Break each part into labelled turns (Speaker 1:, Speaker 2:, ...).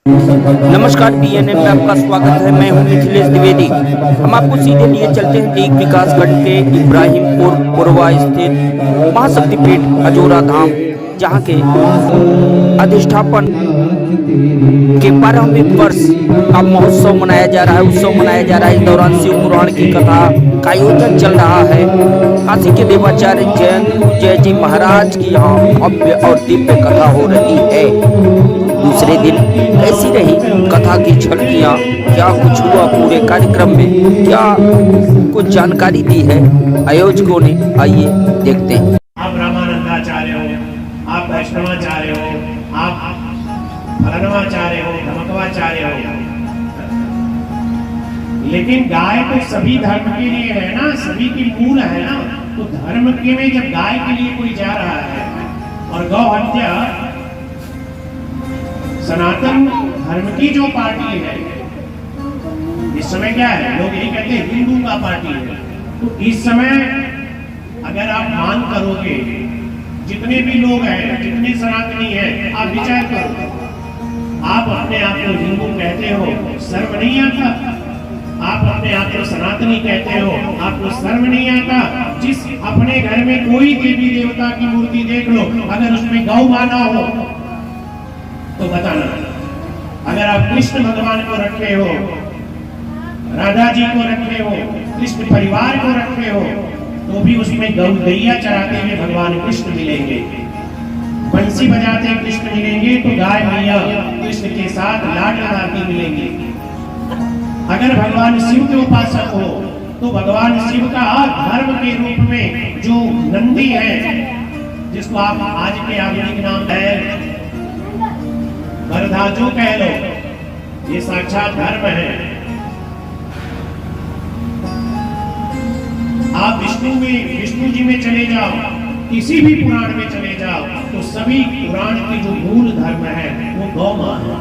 Speaker 1: नमस्कार, बीएनएन में आपका स्वागत है। मैं हूं मिथिलेश द्विवेदी। हम आपको सीधे लिए चलते हैं टीक विकास खंड के इब्राहिमपुर पूर्वा स्थित महाशक्तिपीठ अजोरा धाम, जहां के अधिष्ठापन के 12वें वर्ष का महोत्सव मनाया जा रहा है, उत्सव मनाया जा रहा है। इस दौरान शिव पुराण की कथा का आयोजन चल रहा है। काशी के देवाचार्य जय जी महाराज की यहाँ भव्य और दिव्य कथा हो रही है। दूसरे दिन कैसी रही कथा की झलकियाँ, क्या कुछ हुआ पूरे कार्यक्रम में, क्या कुछ जानकारी दी है आयोजकों ने, आइए देखते हैं।
Speaker 2: आप रामानंदाचार्य हो, आप वैष्णवाचार्य हो, आप फलनवाचार्य हो, धमकवाचार्य हो, लेकिन गाय तो सभी धर्म के लिए है ना, सभी की मूल है ना। तो धर्म के में जब गाय के लिए कोई जा रहा है और गौ हत्या सनातन धर्म की जो पार्टी है, इस समय क्या है, लोग यही कहते हैं हिंदू का पार्टी है। तो इस समय अगर आप मांग करोगे, जितने भी लोग हैं, जितने सनातनी हैं, आप विचार करो, आप अपने आप को हिंदू कहते हो, शर्म नहीं आता? आप अपने आप को सनातनी कहते हो, आपको शर्म नहीं आता? जिस अपने घर में कोई देवी देवता की मूर्ति देख लो, अगर उसमें गौ माना हो तो बताना। अगर आप कृष्ण भगवान को रखे हो, राधा जी को रखे हो, कृष्ण परिवार को रखे हो, तो भी उसमें गौ गैया चराते हुए भगवान कृष्ण मिलेंगे, बंसी बजाते कृष्ण मिलेंगे, तो गाय मैया कृष्ण के साथ लाड लड़ाती मिलेंगी। अगर भगवान शिव के उपासक हो तो भगवान शिव का धर्म के रूप में जो नंदी है, जिसको आप आज के आधुनिक नाम है वरदाजो कह लो, ये साक्षात धर्म है। आप विष्णु जी में चले जाओ, किसी भी पुराण में चले जाओ, तो सभी पुराण की जो मूल धर्म है वो गौ माता।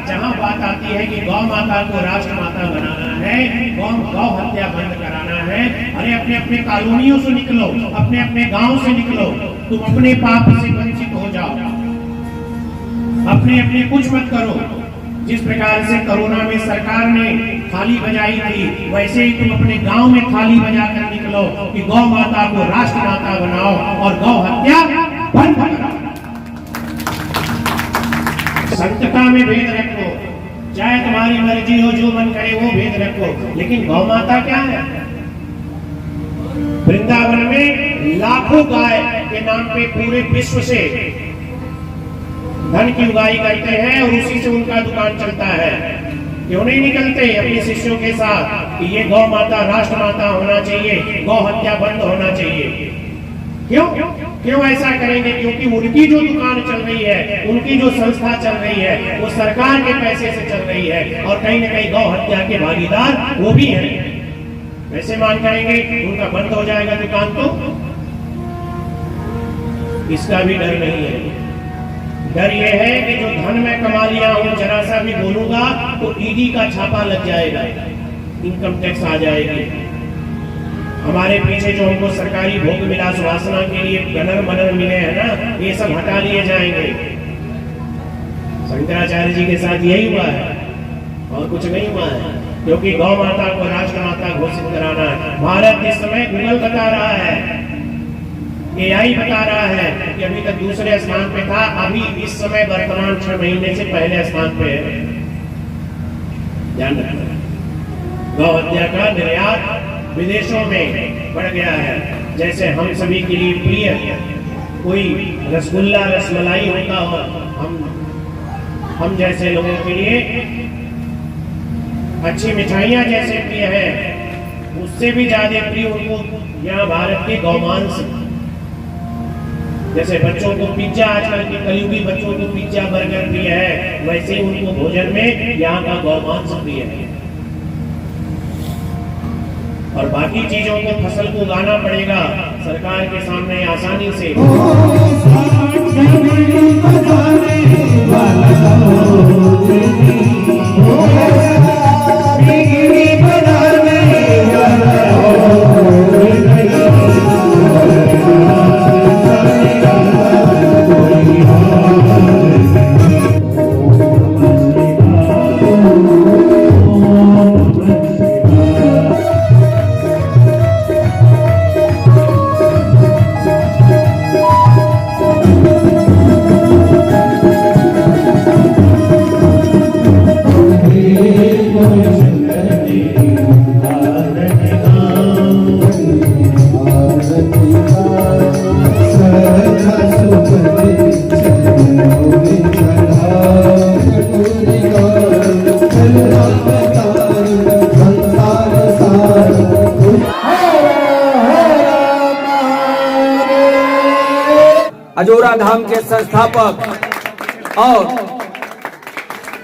Speaker 2: जहां बात आती है कि गौ माता को राष्ट्र माता बनाना है, गौ हत्या बंद कराना है, अरे अपने अपने कॉलोनियों से निकलो, अपने अपने गांव से निकलो, तुम अपने पाप से वंचित हो जाओ, अपने अपने कुछ मत करो। जिस प्रकार से कोरोना में सरकार ने थाली बजाई थी, वैसे ही तुम अपने गांव में थाली बजाकर निकलो कि गौ माता को राष्ट्र माता बनाओ और गौ हत्या बंद कराओ। संतता में भेद रखो, चाहे तुम्हारी मर्जी हो, जो मन करे वो भेद रखो, लेकिन गौ माता क्या है? वृंदावन में लाखों गाय के नाम पे पूरे विश्व से धन की उगाई करते हैं और उसी से उनका दुकान चलता है। क्यों नहीं निकलते अपने शिष्यों के साथ कि ये गौ माता राष्ट्र माता होना चाहिए, गौ हत्या बंद होना चाहिए? क्यों ऐसा करेंगे? क्योंकि उनकी जो दुकान चल रही है, उनकी जो संस्था चल रही है, वो सरकार के पैसे से चल रही है और कहीं न कहीं गौ हत्या के भागीदार वो भी हैं। वैसे मान करेंगे उनका बंद हो जाएगा दुकान, तो इसका भी डर नहीं है। डर ये है कि जो धन में कमा लिया हूं, जरा सा भी बोलूंगा तो ईडी का छापा लग जाएगा, इनकम टैक्स आ जाएगी। हमारे पीछे जो हमको सरकारी भोग विलास वासना के लिए गनर मनर मिले हैं ना, ये सब हटा लिए जाएंगे। शंकराचार्य जी के साथ यही हुआ है और कुछ नहीं हुआ है, क्योंकि गौ माता को राष्ट्र माता घोषित कराना है। भारत इस समय गूगल बता रहा है, AI बता रहा है कि अभी तक दूसरे स्थान पे था, अभी इस समय वर्तमान 6 महीने से पहले स्थान पे है। ध्यान रखना, गौ हत्या का निर्यात विदेशों में बढ़ गया है। जैसे हम सभी के लिए प्रिय कोई रसगुल्ला रसमलाई होता हो, हम जैसे लोगों के लिए अच्छी मिठाइयां जैसे प्रिय है, उससे भी ज्यादा प्रिय उनको यहाँ भारत के गौमांस। जैसे बच्चों को पिज्जा, आजकल के कलयुगी बच्चों को पिज्जा बर्गर प्रिय है, वैसे ही उनको भोजन में यहाँ का गौमांस प्रिय है। और बाकी चीजों को, फसल को उगाना पड़ेगा सरकार के सामने आसानी से।
Speaker 3: अजोरा धाम के संस्थापक और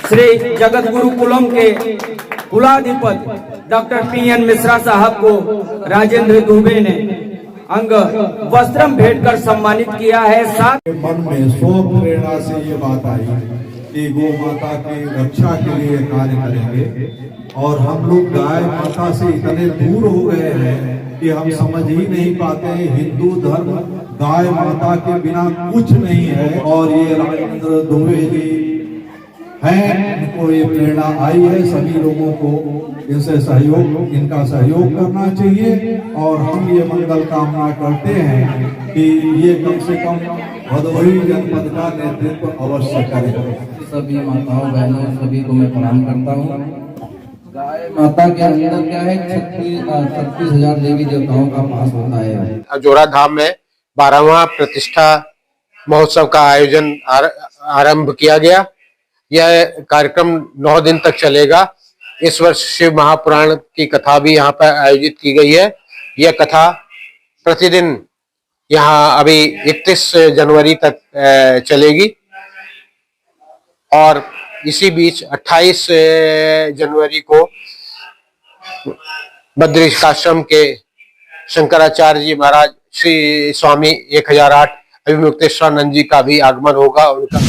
Speaker 3: श्री जगत गुरु कुलम के कुलाधिपति डॉक्टर पीएन मिश्रा साहब को राजेंद्र दुबे ने अंग वस्त्रम भेंट कर सम्मानित किया है। साथ
Speaker 4: मन में स्व प्रेरणा से ये बात आई कि गौ माता की रक्षा के लिए कार्य करेंगे और हम लोग गाय माता से इतने दूर हो गए हैं कि हम समझ ही नहीं पाते। हिंदू धर्म गाय माता के बिना कुछ नहीं है और ये राजेंद्र दुबे जी हैं, इनको ये प्रेरणा आई है। सभी लोगों को इनका सहयोग करना चाहिए और हम ये मंगल कामना करते हैं कि ये कम से कम भदोही जनपद का नेतृत्व अवश्य करें।
Speaker 5: सभी माताओं बहनों सभी को मैं प्रणाम करता हूँ। गाय माता के अंदर क्या है 36,000 देवी देवताओं का वास होता है।
Speaker 6: अजोरा धाम में 12वां प्रतिष्ठा महोत्सव का आयोजन आरंभ किया गया। यह कार्यक्रम 9 दिन तक चलेगा। इस वर्ष शिव महापुराण की कथा भी यहाँ पर आयोजित की गई है। यह कथा प्रतिदिन यहाँ अभी 31 जनवरी तक चलेगी और इसी बीच 28 जनवरी को बद्रिकाश्रम के शंकराचार्य जी महाराज श्री स्वामी 1008 अभिमुक्तेश्वरानंद जी का भी आगमन होगा। उनका